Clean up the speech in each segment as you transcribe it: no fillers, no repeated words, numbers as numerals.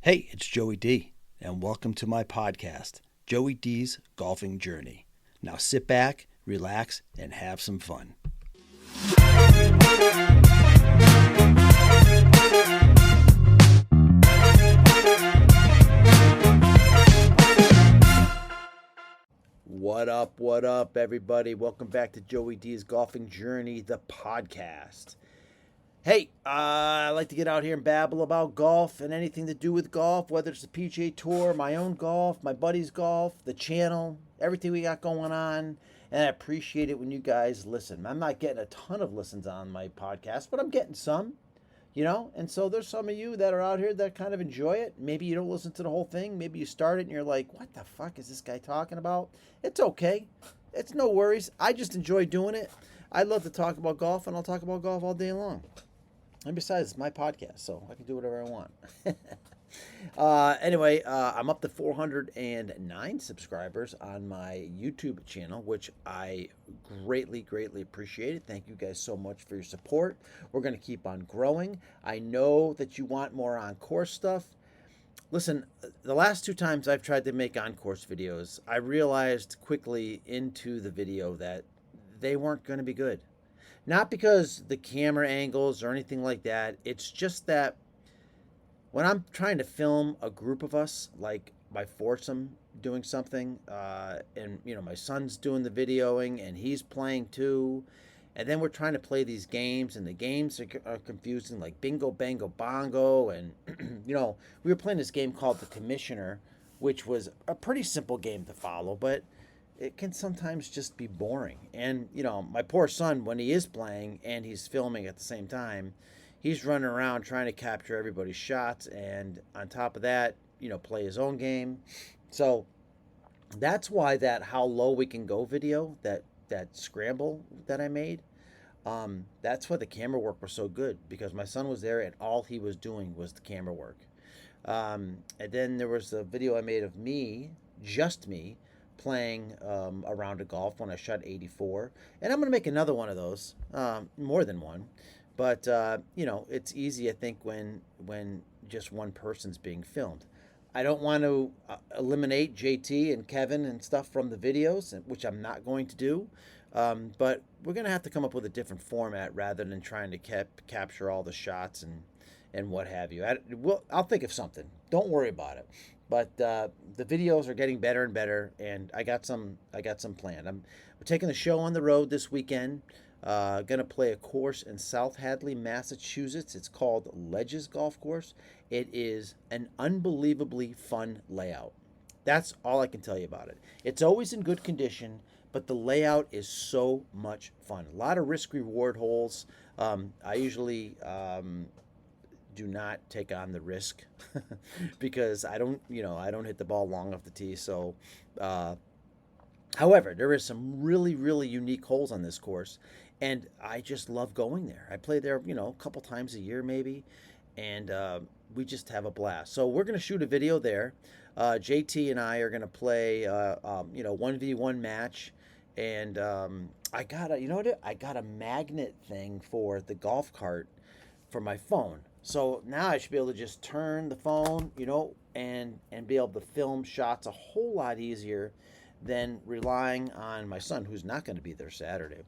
Hey, it's Joey D, and welcome to my podcast, Joey D's Golfing Journey. Now sit back, relax, and have some fun. What up, everybody? Welcome back to Joey D's Golfing Journey, the podcast. Hey, I like to get out here and babble about golf and anything to do with golf, whether it's the PGA Tour, my own golf, my buddy's golf, the channel, everything we got going on. And I appreciate it when you guys listen. I'm not getting a ton of listens on my podcast, but I'm getting some, And so there's some of you that are out here that kind of enjoy it. Maybe you don't listen to the whole thing. Maybe you start it and you're like, what the fuck is this guy talking about? It's okay. It's no worries. I just enjoy doing it. I love to talk about golf, and I'll talk about golf all day long. And besides, it's my podcast, so I can do whatever I want. Anyway, I'm up to 409 subscribers on my YouTube channel, which I greatly appreciate it. Thank you guys so much for your support. We're going to keep on growing. I know that you want more on-course stuff. Listen, the last two times I've tried to make on-course videos, I realized quickly into the video that they weren't going to be good. Not because the camera angles or anything like that. It's just that when I'm trying to film a group of us, like my foursome doing something, and my son's doing the videoing and he's playing too, and then we're trying to play these games, and the games are confusing, like Bingo Bango Bongo, and we were playing this game called The Commissioner, which was a pretty simple game to follow, but it can sometimes just be boring. And, my poor son, when he is playing and he's filming at the same time, he's running around trying to capture everybody's shots. And on top of that, play his own game. So that's why that how low we can go video, that scramble that I made, that's why the camera work was so good, because my son was there and all he was doing was the camera work. And then there was a video I made of me, just me, playing a round of golf when I shot 84. And I'm going to make another one of those, more than one. But, it's easy, I think, when just one person's being filmed. I don't want to eliminate JT and Kevin and stuff from the videos, which I'm not going to do. But we're going to have to come up with a different format rather than trying to capture all the shots and what have you. I'll think of something. Don't worry about it. But the videos are getting better and better, and I got some planned. We're taking the show on the road this weekend. Gonna play a course in South Hadley, Massachusetts. It's called Ledges Golf Course. It is an unbelievably fun layout. That's all I can tell you about it. It's always in good condition, but the layout is so much fun. A lot of risk-reward holes. I usually do not take on the risk because I don't hit the ball long off the tee. So, however, there is some really unique holes on this course, and I just love going there. I play there, a couple times a year maybe, and we just have a blast. So we're going to shoot a video there. JT and I are going to play, 1v1 match, and I got a magnet thing for the golf cart for my phone. So now I should be able to just turn the phone, and be able to film shots a whole lot easier than relying on my son, who's not going to be there Saturday.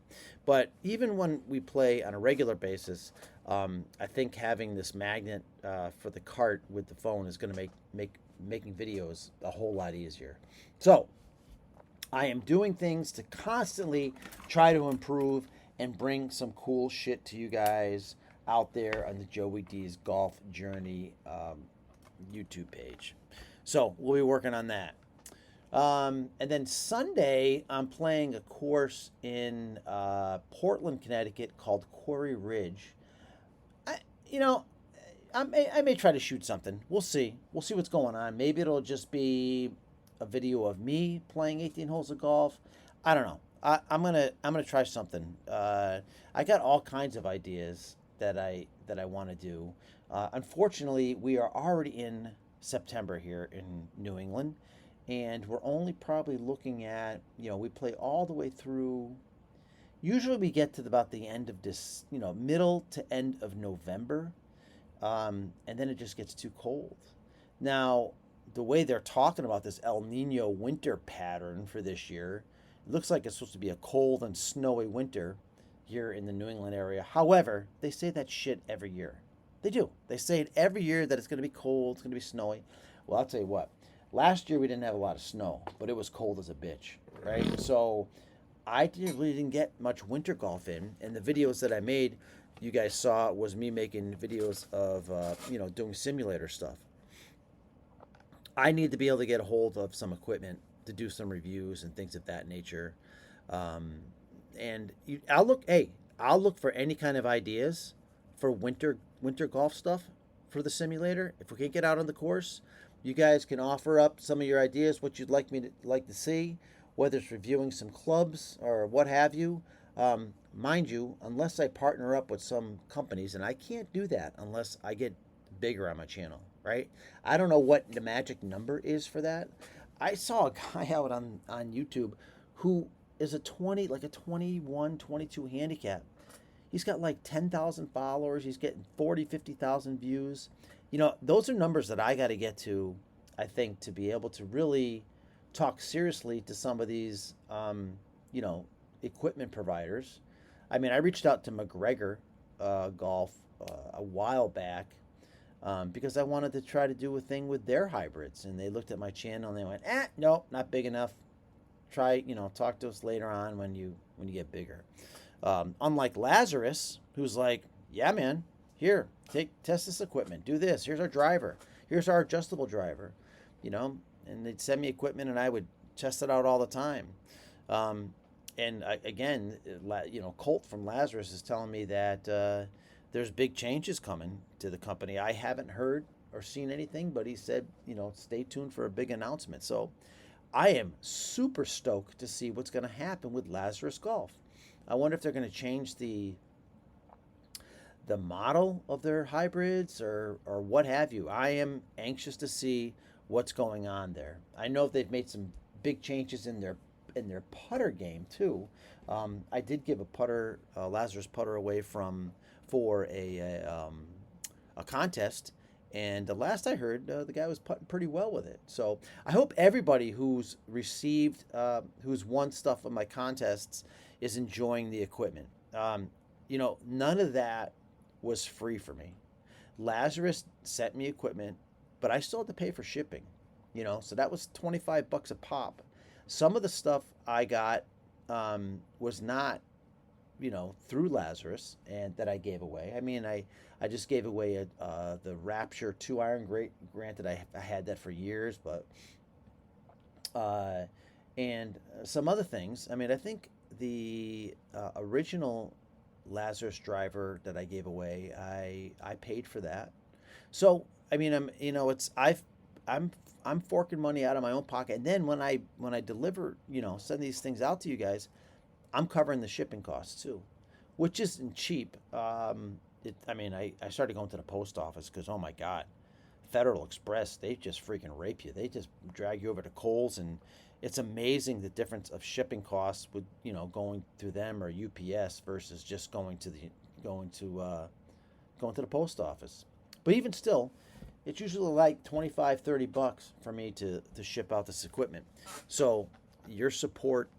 But even when we play on a regular basis, I think having this magnet for the cart with the phone is going to make making videos a whole lot easier. So I am doing things to constantly try to improve and bring some cool shit to you guys out there on the Joey D's Golf Journey YouTube page. So we'll be working on that. And then Sunday, I'm playing a course in Portland, Connecticut called Quarry Ridge. I may try to shoot something. We'll see. We'll see what's going on. Maybe it'll just be a video of me playing 18 holes of golf. I don't know. I'm gonna try something. I got all kinds of ideas that I want to do. Unfortunately, we are already in September here in New England, and we're only probably looking at, we play all the way through. Usually we get to about the end of this, middle to end of November, and then it just gets too cold. Now, the way they're talking about this El Nino winter pattern for this year, it looks like it's supposed to be a cold and snowy winter here in the New England area. However, they say that shit every year. They do. They say it every year that it's going to be cold, it's going to be snowy. Well, I'll tell you what. Last year we didn't have a lot of snow, but it was cold as a bitch, right? So really didn't get much winter golf in, and the videos that I made, you guys saw, was me making videos of doing simulator stuff. I need to be able to get a hold of some equipment to do some reviews and things of that nature. Um, and I'll look for any kind of ideas for winter golf stuff for the simulator. If we can get out on the course, you guys can offer up some of your ideas, what you'd like to see, whether it's reviewing some clubs or what have you. Mind you, unless I partner up with some companies, and I can't do that unless I get bigger on my channel, right? I don't know what the magic number is for that. I saw a guy out on YouTube who is a 20, like a 21, 22 handicap. He's got like 10,000 followers. He's getting 40, 50,000 views. Those are numbers that I got to get to, I think, to be able to really talk seriously to some of these, equipment providers. I mean, I reached out to McGregor Golf a while back because I wanted to try to do a thing with their hybrids. And they looked at my channel and they went, no, not big enough. Try, talk to us later on when you get bigger. Unlike Lazarus, who's like, yeah, man, here, test this equipment, do this. Here's our driver. Here's our adjustable driver, and they'd send me equipment and I would test it out all the time. Again, Colt from Lazarus is telling me that there's big changes coming to the company. I haven't heard or seen anything, but he said, stay tuned for a big announcement. So I am super stoked to see what's going to happen with Lazarus Golf. I wonder if they're going to change the model of their hybrids or what have you. I am anxious to see what's going on there. I know they've made some big changes in their putter game too. I did give a Lazarus putter away for a contest, and the last I heard, the guy was putting pretty well with it. So I hope everybody who's won stuff in my contests is enjoying the equipment. None of that was free for me. Lazarus sent me equipment, but I still had to pay for shipping. So that was $25 a pop. Some of the stuff I got was not, through Lazarus and that I gave away. I mean, I just gave away the Rapture 2 iron. Granted, I had that for years, but and some other things. I mean, I think the original Lazarus driver that I gave away, I paid for that. So I mean, I'm forking money out of my own pocket, and then when I deliver, send these things out to you guys, I'm covering the shipping costs too, which isn't cheap. I started going to the post office because, oh my God, Federal Express, they just freaking rape you. They just drag you over to Kohl's, and it's amazing the difference of shipping costs with going through them or UPS versus just going to the post office. But even still, it's usually like 25, $30 for me to ship out this equipment. So your support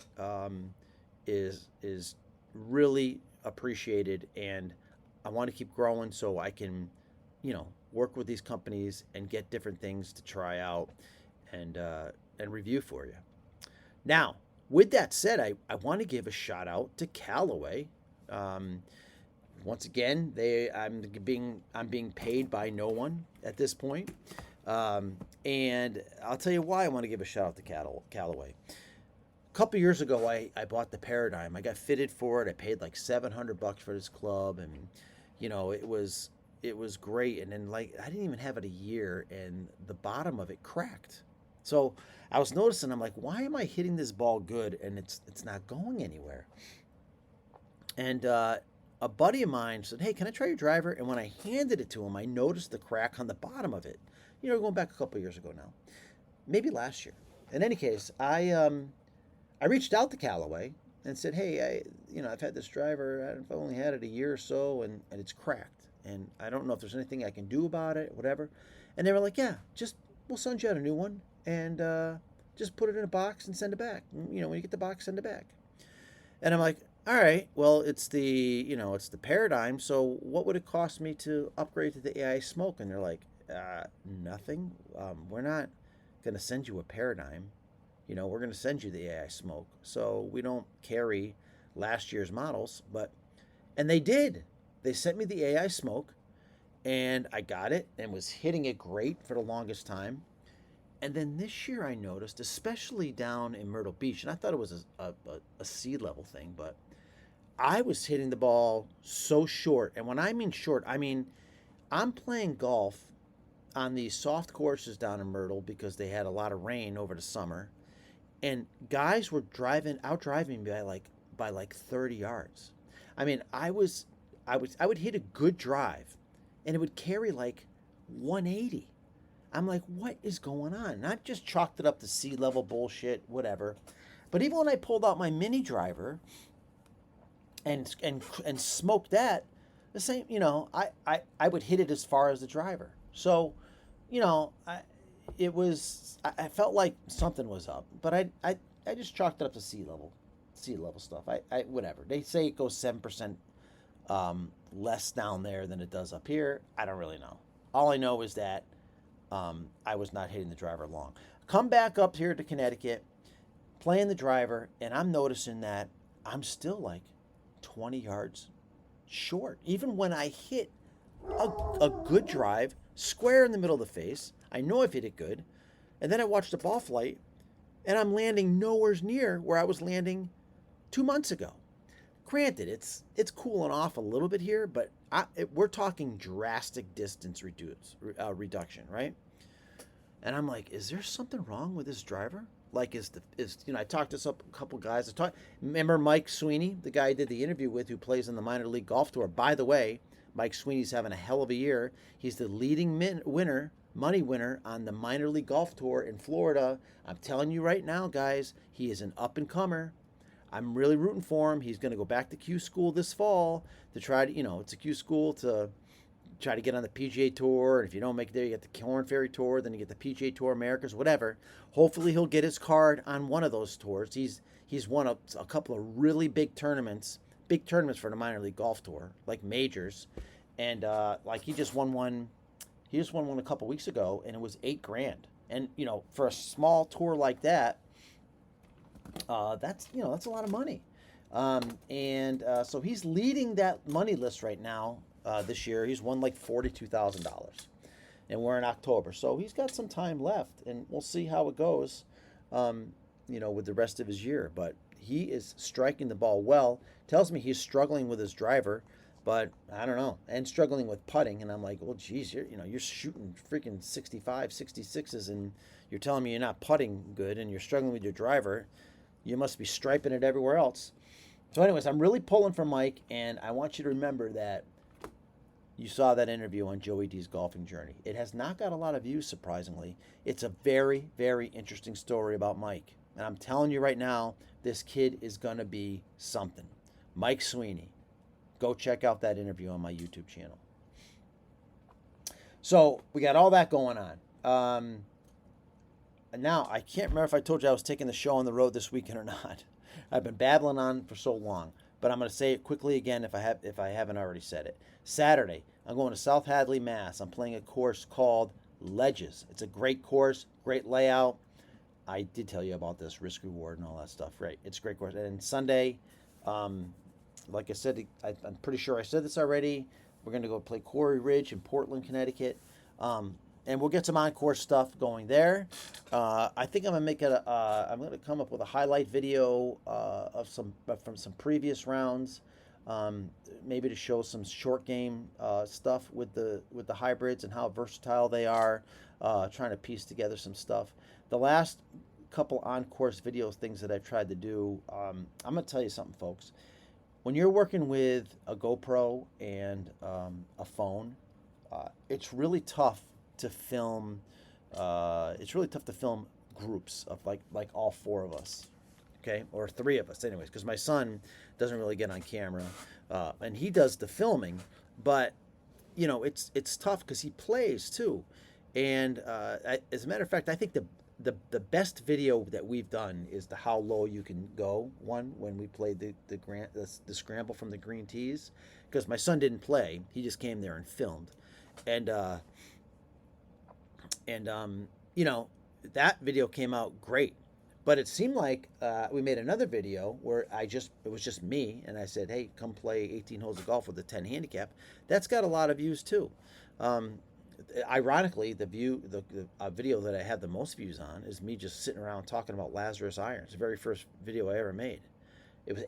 is really appreciated, and I want to keep growing so I can, work with these companies and get different things to try out and review for you. Now, with that said, I want to give a shout out to Callaway. Once again, I'm being paid by no one at this point, and I'll tell you why I want to give a shout out to Callaway. A couple years ago, I bought the Paradigm. I got fitted for it. I paid like $700 for this club, and it was great. And then I didn't even have it a year, and the bottom of it cracked. So I was noticing, I'm like, why am I hitting this ball good and it's not going anywhere? And a buddy of mine said, hey, can I try your driver? And when I handed it to him, I noticed the crack on the bottom of it. Going back a couple years ago now, maybe last year. In any case, I reached out to Callaway and said, hey, I've had this driver. I've only had it a year or so, and it's cracked. And I don't know if there's anything I can do about it, whatever. And they were like, yeah, just we'll send you out a new one, and just put it in a box and send it back. You know, when you get the box, send it back. And I'm like, all right, well, it's the, it's the Paradigm. So what would it cost me to upgrade to the AI Smoke? And they're like, nothing. We're not going to send you a Paradigm. We're going to send you the AI Smoke. So we don't carry last year's models, and they did. They sent me the AI Smoke, and I got it and was hitting it great for the longest time. And then this year I noticed, especially down in Myrtle Beach, and I thought it was a sea level thing, but I was hitting the ball so short. And when I mean short, I mean I'm playing golf on these soft courses down in Myrtle because they had a lot of rain over the summer, and guys were out driving me by like 30 yards. I mean, I would hit a good drive, and it would carry like 180. I'm like, what is going on? And I've just chalked it up to sea level bullshit, whatever. But even when I pulled out my mini driver and smoked that, the same, I would hit it as far as the driver. So, you know, I I felt like something was up, but I just chalked it up to sea level stuff. I whatever. They say it goes 7% less down there than it does up here. I don't really know. All I know is that I was not hitting the driver long. Come back up here to Connecticut, playing the driver, and I'm noticing that I'm still like 20 yards short. Even when I hit a good drive, square in the middle of the face, I know I've hit it good, and then I watch the ball flight, and I'm landing nowhere near where I was landing 2 months ago. Granted, it's cooling off a little bit here, but we're talking drastic distance reduction, right? And I'm like, is there something wrong with this driver? Like, I talked to a couple guys. Remember Mike Sweeney, the guy I did the interview with, who plays in the minor league golf tour. By the way, Mike Sweeney's having a hell of a year. He's the leading money winner on the minor league golf tour in Florida. I'm telling you right now, guys, he is an up and comer. I'm really rooting for him. He's going to go back to Q School this fall to try to, it's a Q School to try to get on the PGA Tour. And if you don't make it there, you get the Korn Ferry Tour, then you get the PGA Tour Americas, whatever. Hopefully he'll get his card on one of those tours. He's won a couple of really big tournaments for the minor league golf tour, like majors. And like he just won one a couple weeks ago, and it was $8,000. And for a small tour like that, that's a lot of money. So he's leading that money list right now. This year he's won like $42,000, and we're in October, so he's got some time left, and we'll see how it goes, with the rest of his year. But he is striking the ball well. Tells me he's struggling with his driver, but I don't know, and struggling with putting. And I'm like, well, geez, you're shooting freaking 65, 66s, and you're telling me you're not putting good, and you're struggling with your driver. You must be striping it everywhere else. So, anyways, I'm really pulling for Mike, and I want you to remember that you saw that interview on Joey D's golfing journey. It has not got a lot of views, surprisingly. It's a very, very interesting story about Mike. And I'm telling you right now, this kid is going to be something. Mike Sweeney. Go check out that interview on my YouTube channel. So we got all that going on. And now, I can't remember if I told you I was taking the show on the road this weekend or not. I've been babbling on for so long. But I'm going to say it quickly again if I haven't already said it. Saturday, I'm going to South Hadley, Mass. I'm playing a course called Ledges. It's a great course, great layout. I did tell you about this, risk reward and all that stuff. Right, it's a great course. And Sunday, like I said, I'm pretty sure I said this already. We're going to go play Quarry Ridge in Portland, Connecticut. And we'll get some on-course stuff going there. I think I'm gonna come up with a highlight video from some previous rounds, maybe to show some short game stuff with the hybrids and how versatile they are. Trying to piece together some stuff. The last couple on-course video things that I've tried to do. I'm gonna tell you something, folks. When you're working with a GoPro and a phone, it's really tough to film. It's really tough to film groups of like all four of us, okay, or three of us, anyways. Because my son doesn't really get on camera, and he does the filming, but it's tough because he plays too, And as a matter of fact, I think the best video that we've done is the how low you can go one when we played the scramble from the green tees, because my son didn't play, he just came there and filmed, and and you know, that video came out great. But it seemed like we made another video where it was just me, and I said, hey, come play 18 holes of golf with a 10 handicap. That's got a lot of views too. um, Ironically, the video that I have the most views on is me just sitting around talking about Lazarus irons. The very first video I ever made.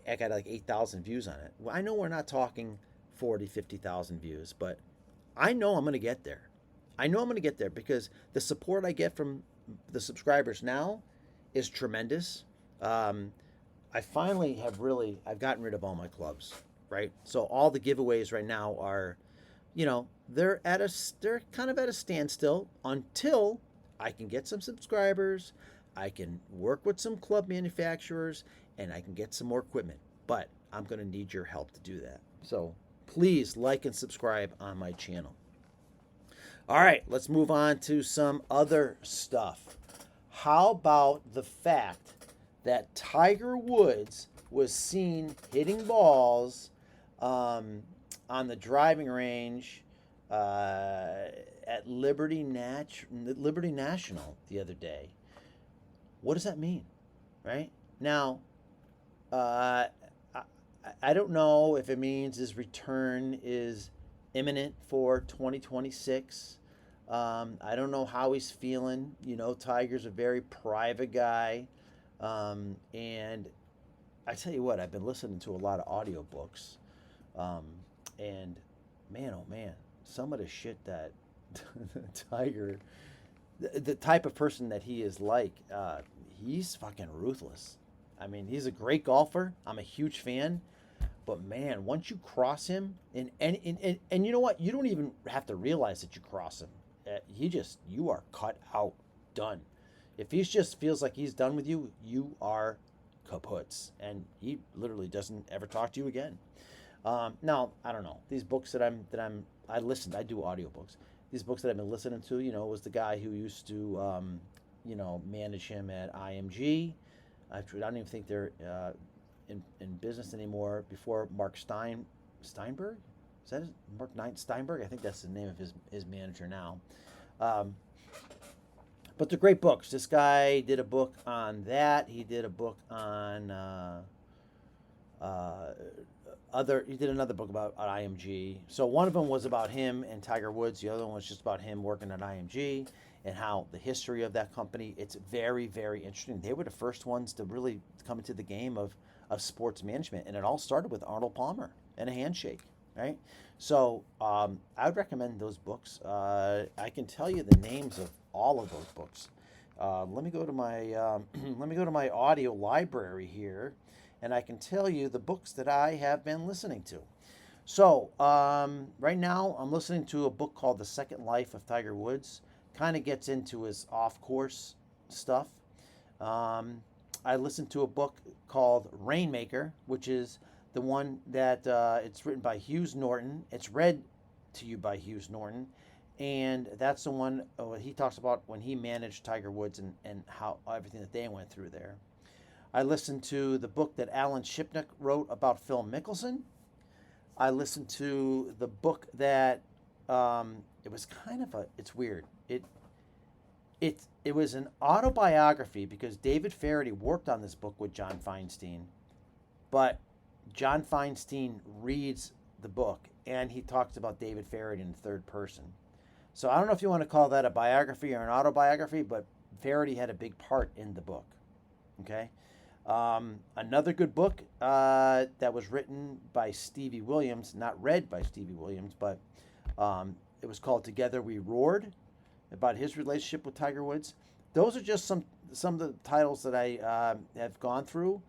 I got like 8,000 views on it. Well, I know we're not talking 40, 50,000 views, but I know I'm going to get there. I know I'm going to get there because the support I get from the subscribers now is tremendous. Um, I finally I've gotten rid of all my clubs, right? So all the giveaways right now are, they're kind of at a standstill until I can get some subscribers, I can work with some club manufacturers, and I can get some more equipment. But I'm going to need your help to do that. So please like and subscribe on my channel. All right, let's move on to some other stuff. How about the fact that Tiger Woods was seen hitting balls on the driving range at Liberty National the other day? What does that mean, right? Now, I don't know if it means his return is imminent for 2026. I don't know how he's feeling. Tiger's a very private guy. And I tell you what, I've been listening to a lot of audiobooks. And man, oh man, some of the shit that Tiger, the type of person that he is like, he's fucking ruthless. I mean, he's a great golfer. I'm a huge fan. But man, once you cross him, and you know what? You don't even have to realize that you cross him. You are cut out, done. If he just feels like he's done with you, you are kaputs, and he literally doesn't ever talk to you again. Now, I don't know, these books I do audiobooks. These books that I've been listening to, was the guy who used to, manage him at IMG. I don't even think they're in business anymore. Before Mark Steinberg. Is that Mark Steinberg? I think that's the name of his manager now. But they're great books. This guy did a book on that. He did a book on he did another book about IMG. So one of them was about him and Tiger Woods. The other one was just about him working at IMG and how the history of that company. It's very, very interesting. They were the first ones to really come into the game of sports management, and it all started with Arnold Palmer and a handshake. Right, so I would recommend those books. I can tell you the names of all of those books. Let me go to my audio library here, and I can tell you the books that I have been listening to. So right now I'm listening to a book called The Second Life of Tiger Woods. Kind of gets into his off-course stuff. I listened to a book called Rainmaker, which is the one that it's written by Hughes Norton. It's read to you by Hughes Norton. And that's the one he talks about when he managed Tiger Woods and how everything that they went through there. I listened to the book that Alan Shipnuck wrote about Phil Mickelson. I listened to the book that it was it's weird. It was an autobiography because David Faraday worked on this book with John Feinstein. But John Feinstein reads the book, and he talks about David Faraday in the third person. So I don't know if you want to call that a biography or an autobiography, but Faraday had a big part in the book. Okay? Another good book that was written by Stevie Williams, not read by Stevie Williams, but it was called Together We Roared, about his relationship with Tiger Woods. Those are just some of the titles that I have gone through,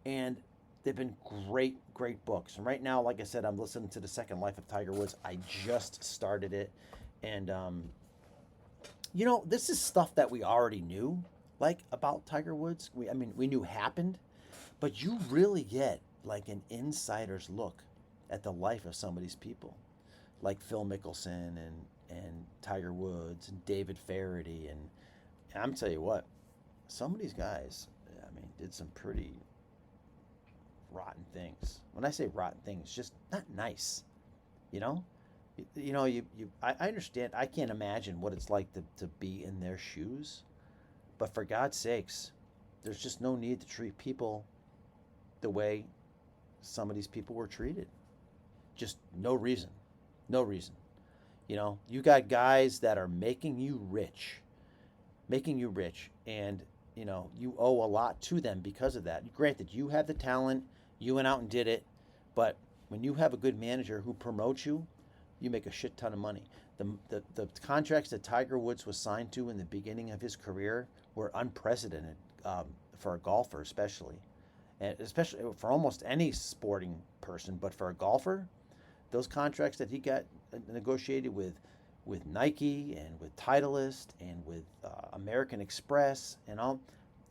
and they've been great books. And right now, like I said, I'm listening to The Second Life of Tiger Woods. I just started it. And, this is stuff that we already knew, like, about Tiger Woods. We knew happened. But you really get, like, an insider's look at the life of some of these people, like Phil Mickelson and Tiger Woods and David Faraday and I'm tell you what, some of these guys, I mean, did some pretty rotten things. When I say rotten things, just not nice. You know, I understand. I can't imagine what it's like to be in their shoes, but for God's sakes, there's just no need to treat people the way some of these people were treated. Just no reason. No reason. You got guys that are making you rich, and you owe a lot to them because of that. Granted, you have the talent, you went out and did it, but when you have a good manager who promotes you, you make a shit ton of money. The contracts that Tiger Woods was signed to in the beginning of his career were unprecedented, for a golfer especially, and especially for almost any sporting person. But for a golfer, those contracts that he got negotiated with Nike and with Titleist and with American Express and all,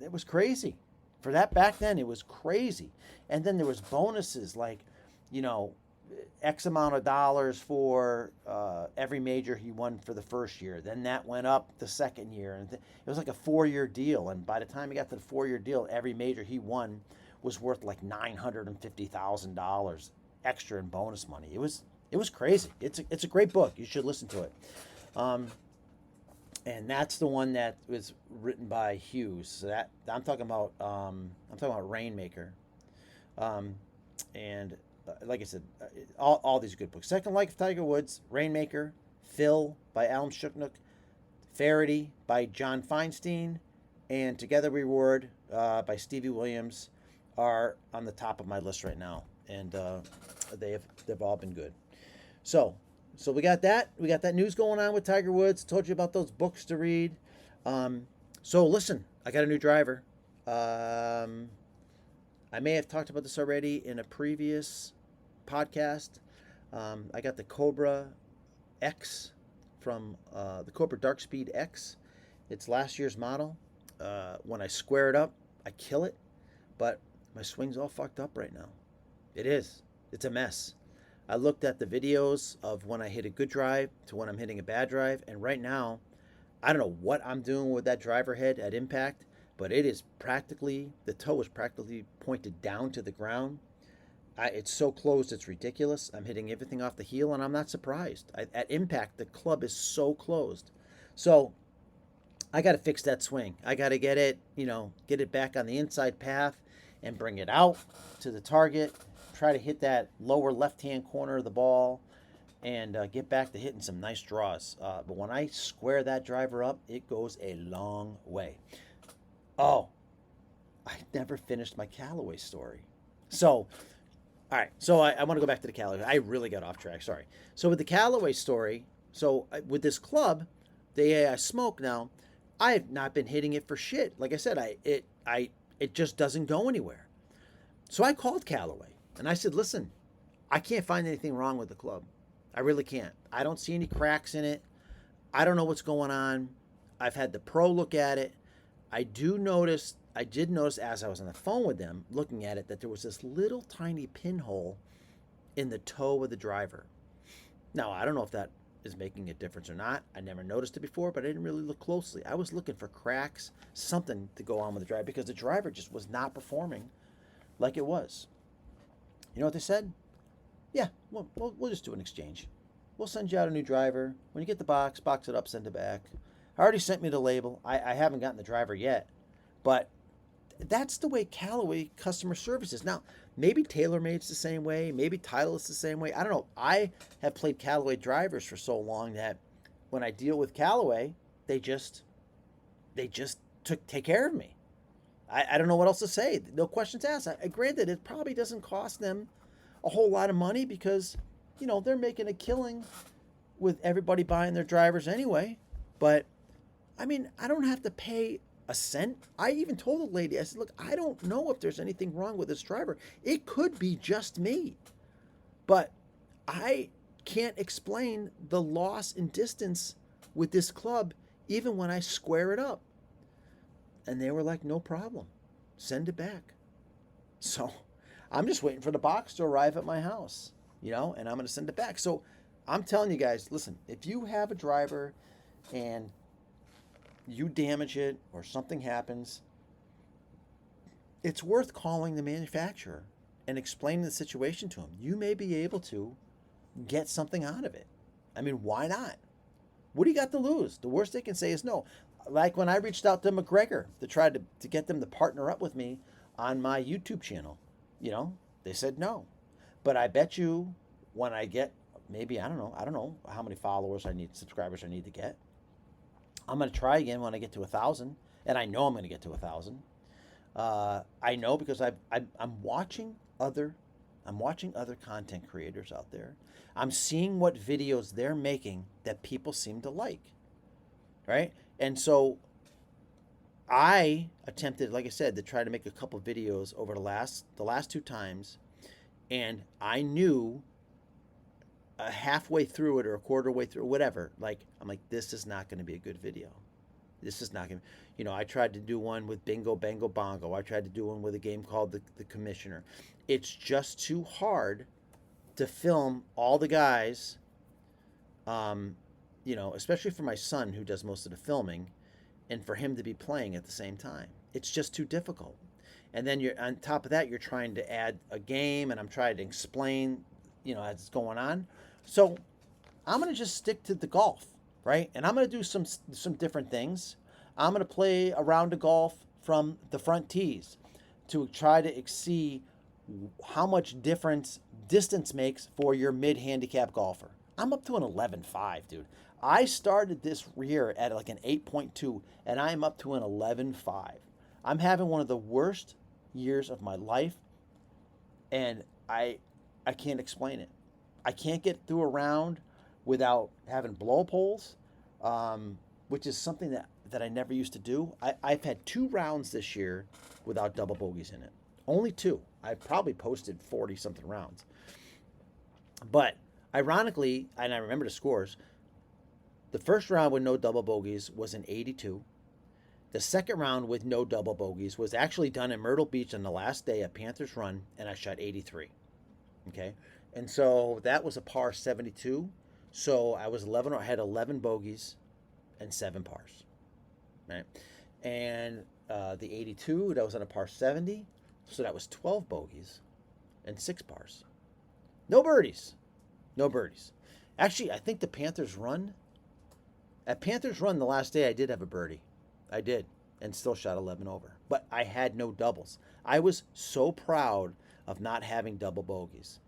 it was crazy. For that back then, it was crazy. And then there was bonuses like, X amount of dollars for every major he won for the first year. Then that went up the second year. And it was like a 4-year deal. And by the time he got to the 4-year deal, every major he won was worth like $950,000 extra in bonus money. It was crazy. It's a great book. You should listen to it. And that's the one that was written by Hughes. So that I'm talking about Rainmaker. And like I said, all these good books. Second Life of Tiger Woods, Rainmaker, Phil by Alan Shuknook, Faraday by John Feinstein, and Together We Roared by Stevie Williams are on the top of my list right now, and they've all been good. So we got that. We got that news going on with Tiger Woods. Told you about those books to read. So listen, I got a new driver. I may have talked about this already in a previous podcast. I got the Cobra X from the Cobra Dark Speed X. It's last year's model. When I square it up, I kill it, but my swing's all fucked up right now. It is. It's a mess. I looked at the videos of when I hit a good drive to when I'm hitting a bad drive, and right now, I don't know what I'm doing with that driver head at impact, but it is practically, the toe is practically pointed down to the ground. It's so closed, it's ridiculous. I'm hitting everything off the heel, and I'm not surprised. At impact, the club is so closed. So I got to fix that swing. I got to get it back on the inside path and bring it out to the target. Try to hit that lower left-hand corner of the ball and get back to hitting some nice draws. But when I square that driver up, it goes a long way. Oh, I never finished my Callaway story. So, all right. So I want to go back to the Callaway. I really got off track. Sorry. So with the Callaway story, with this club, the AI Smoke now, I have not been hitting it for shit. Like I said, it just doesn't go anywhere. So I called Callaway and I said, listen, I can't find anything wrong with the club. I really can't. I don't see any cracks in it. I don't know what's going on. I've had the pro look at it. I did notice as I was on the phone with them looking at it that there was this little tiny pinhole in the toe of the driver. Now, I don't know if that is making a difference or not. I never noticed it before, but I didn't really look closely. I was looking for cracks, something to go on with the driver, because the driver just was not performing like it was. You know what they said? Yeah, we'll just do an exchange. We'll send you out a new driver. When you get the box it up, send it back. I already sent me the label. I haven't gotten the driver yet, but that's the way Callaway customer service is. Now, maybe TaylorMade's the same way. Maybe Titleist's the same way. I don't know. I have played Callaway drivers for so long that when I deal with Callaway, they just take care of me. I don't know what else to say. No questions asked. Granted, it probably doesn't cost them a whole lot of money because, they're making a killing with everybody buying their drivers anyway. But, I mean, I don't have to pay a cent. I even told the lady, I said, look, I don't know if there's anything wrong with this driver. It could be just me. But I can't explain the loss in distance with this club even when I square it up. And they were like, no problem. Send it back. So I'm just waiting for the box to arrive at my house, and I'm going to send it back. So I'm telling you guys, listen, if you have a driver and you damage it or something happens, it's worth calling the manufacturer and explaining the situation to them. You may be able to get something out of it. I mean, why not? What do you got to lose? The worst they can say is no. Like when I reached out to McGregor to try to get them to partner up with me on my YouTube channel, they said no. But I bet you when I get maybe, I don't know how many subscribers I need to get. I'm going to try again when I get to 1,000, and I know I'm going to get to 1,000. I know because I'm watching other content creators out there. I'm seeing what videos they're making that people seem to like, right? And so I attempted, like I said, to try to make a couple videos over the last 2 times, and I knew halfway through it or a quarter way through, whatever, I'm like, this is not going to be a good video. This is not going to, I tried to do one with Bingo Bango Bongo. I tried to do one with a game called the Commissioner. It's just too hard to film all the guys, especially for my son who does most of the filming, and for him to be playing at the same time. It's just too difficult. And then you're on top of that, you're trying to add a game, and I'm trying to explain, as it's going on. So I'm going to just stick to the golf, right? And I'm going to do some different things. I'm going to play a round of golf from the front tees to try to see how much distance makes for your mid-handicap golfer. I'm up to an 11.5, dude. I started this year at like an 8.2, and I am up to an 11.5. I'm having one of the worst years of my life, and I can't explain it. I can't get through a round without having blow poles, which is something that I never used to do. I've had 2 rounds this year without double bogeys in it. Only 2. I probably posted 40-something rounds. But ironically, and I remember the scores, the first round with no double bogeys was an 82. The second round with no double bogeys was actually done in Myrtle Beach on the last day of Panthers Run, and I shot 83. Okay? And so that was a par 72. So I had 11 bogeys and 7 pars. Right? And the 82, that was on a par 70. So that was 12 bogeys and 6 pars. No birdies. No birdies. Actually, I think at Panthers Run, the last day, I did have a birdie. I did, and still shot 11 over. But I had no doubles. I was so proud of not having double bogeys.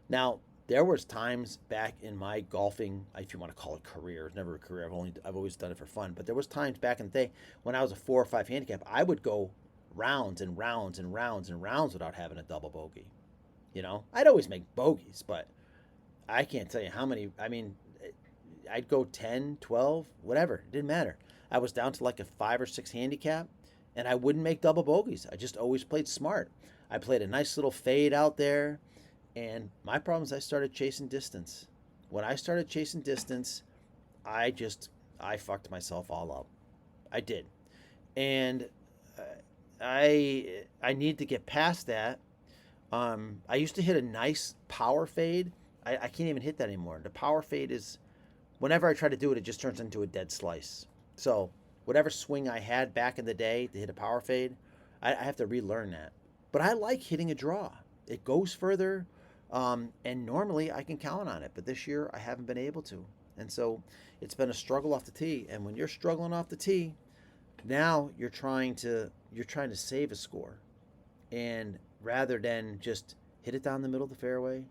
Now, there was times back in my golfing, if you want to call it career, it's never a career, I've always done it for fun, but there was times back in the day when I was a 4 or 5 handicap, I would go rounds and rounds and rounds and rounds without having a double bogey. I'd always make bogeys, but I can't tell you how many. I mean, I'd go 10, 12, whatever. It didn't matter. I was down to like a 5 or 6 handicap, and I wouldn't make double bogeys. I just always played smart. I played a nice little fade out there, and my problem is I started chasing distance. When I started chasing distance, I fucked myself all up. I did. And I need to get past that. I used to hit a nice power fade. I can't even hit that anymore. The power fade is, whenever I try to do it, it just turns into a dead slice. So whatever swing I had back in the day to hit a power fade, I have to relearn that. But I like hitting a draw. It goes further, and normally I can count on it. But this year I haven't been able to. And so it's been a struggle off the tee. And when you're struggling off the tee, now you're trying to save a score. And rather than just hit it down the middle of the fairway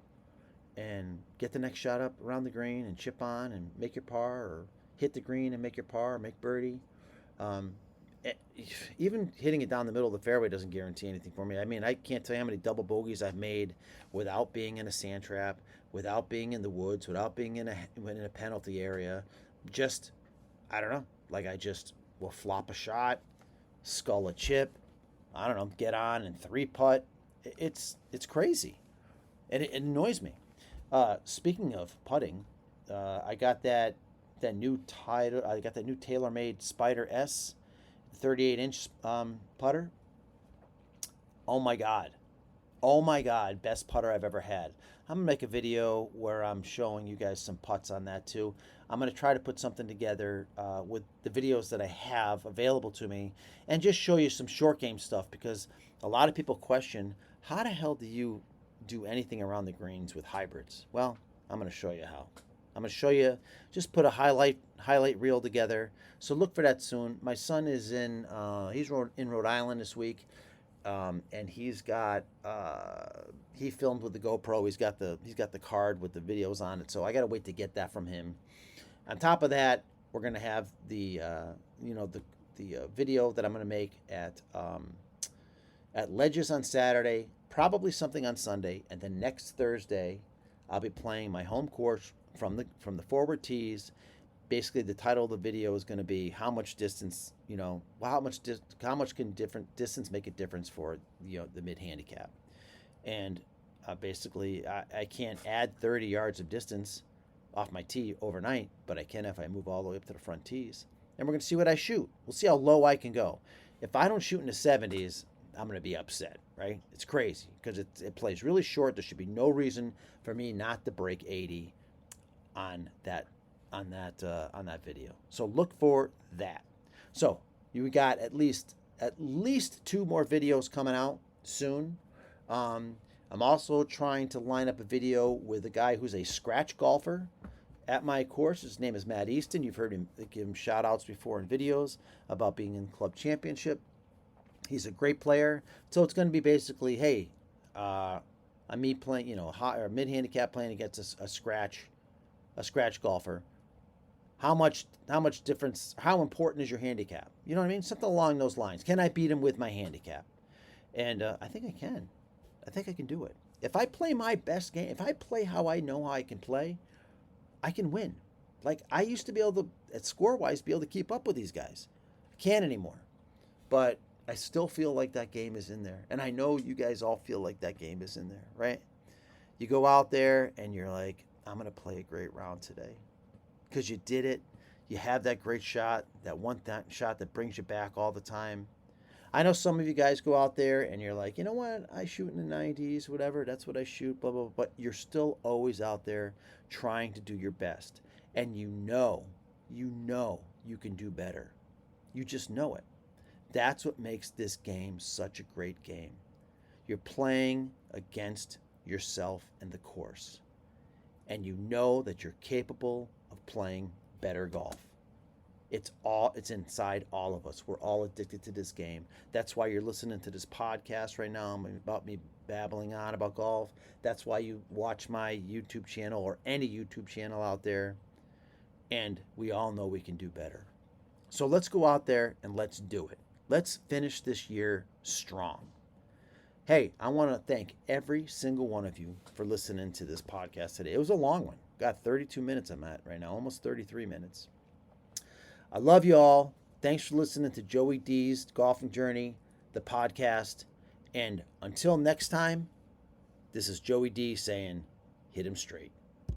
and get the next shot up around the green and chip on and make your par, or hit the green and make your par, or make birdie. Even hitting it down the middle of the fairway doesn't guarantee anything for me. I mean, I can't tell you how many double bogeys I've made without being in a sand trap, without being in the woods, without being in a penalty area. Just, I don't know, like I just will flop a shot, scull a chip, I don't know, get on and 3-putt. It's crazy, and it annoys me. Speaking of putting, I got that new TaylorMade Spider S 38-inch putter. Oh my God, Oh my God, best putter I've ever had. I'm gonna make a video where I'm showing you guys some putts on that too. I'm gonna try to put something together with the videos that I have available to me and just show you some short game stuff because a lot of people question how the hell do you do anything around the greens with hybrids? Well, I'm gonna show you how. I'm gonna show you, just put a highlight reel together. So look for that soon. My son is in Rhode Island this week, and he filmed with the GoPro. He's got the card with the videos on it. So I got to wait to get that from him. On top of that, we're gonna have the video that I'm gonna make at Ledges on Saturday, probably something on Sunday, and then next Thursday I'll be playing my home course from the forward tees. Basically, the title of the video is going to be how much distance, how much can different distance make a difference for the mid handicap, and basically I can't add 30 yards of distance off my tee overnight, but I can if I move all the way up to the front tees. And we're going to see what I shoot. We'll see how low I can go. If I don't shoot in the 70s, I'm going to be upset, right? It's crazy because it plays really short. There should be no reason for me not to break 80 on that video. So look for that. So you got at least two more videos coming out soon. I'm also trying to line up a video with a guy who's a scratch golfer at my course. His name is Matt Easton. You've heard him give him shout outs before in videos about being in club championship. He's a great player. So it's going to be basically, hey, I'm me playing, high or mid handicap playing against a scratch golfer. How much difference? How important is your handicap? You know what I mean? Something along those lines. Can I beat him with my handicap? And I think I can. I think I can do it. If I play my best game, if I play how I know how I can play, I can win. Like I used to be able to, at score wise, be able to keep up with these guys. I can't anymore. But I still feel like that game is in there. And I know you guys all feel like that game is in there, right? You go out there and you're like, I'm going to play a great round today. Because you did it. You have that great shot, that shot that brings you back all the time. I know some of you guys go out there and you're like, you know what? I shoot in the 90s, whatever. That's what I shoot, blah, blah, blah. But you're still always out there trying to do your best. And you know you can do better. You just know it. That's what makes this game such a great game. You're playing against yourself and the course. And you know that you're capable of playing better golf. It's inside all of us. We're all addicted to this game. That's why you're listening to this podcast right now about me babbling on about golf. That's why you watch my YouTube channel or any YouTube channel out there. And we all know we can do better. So let's go out there and let's do it. Let's finish this year strong. Hey, I want to thank every single one of you for listening to this podcast today. It was a long one. Got 32 minutes I'm at right now, almost 33 minutes. I love you all. Thanks for listening to Joey D's Golfing Journey, the podcast. And until next time, this is Joey D saying, hit him straight.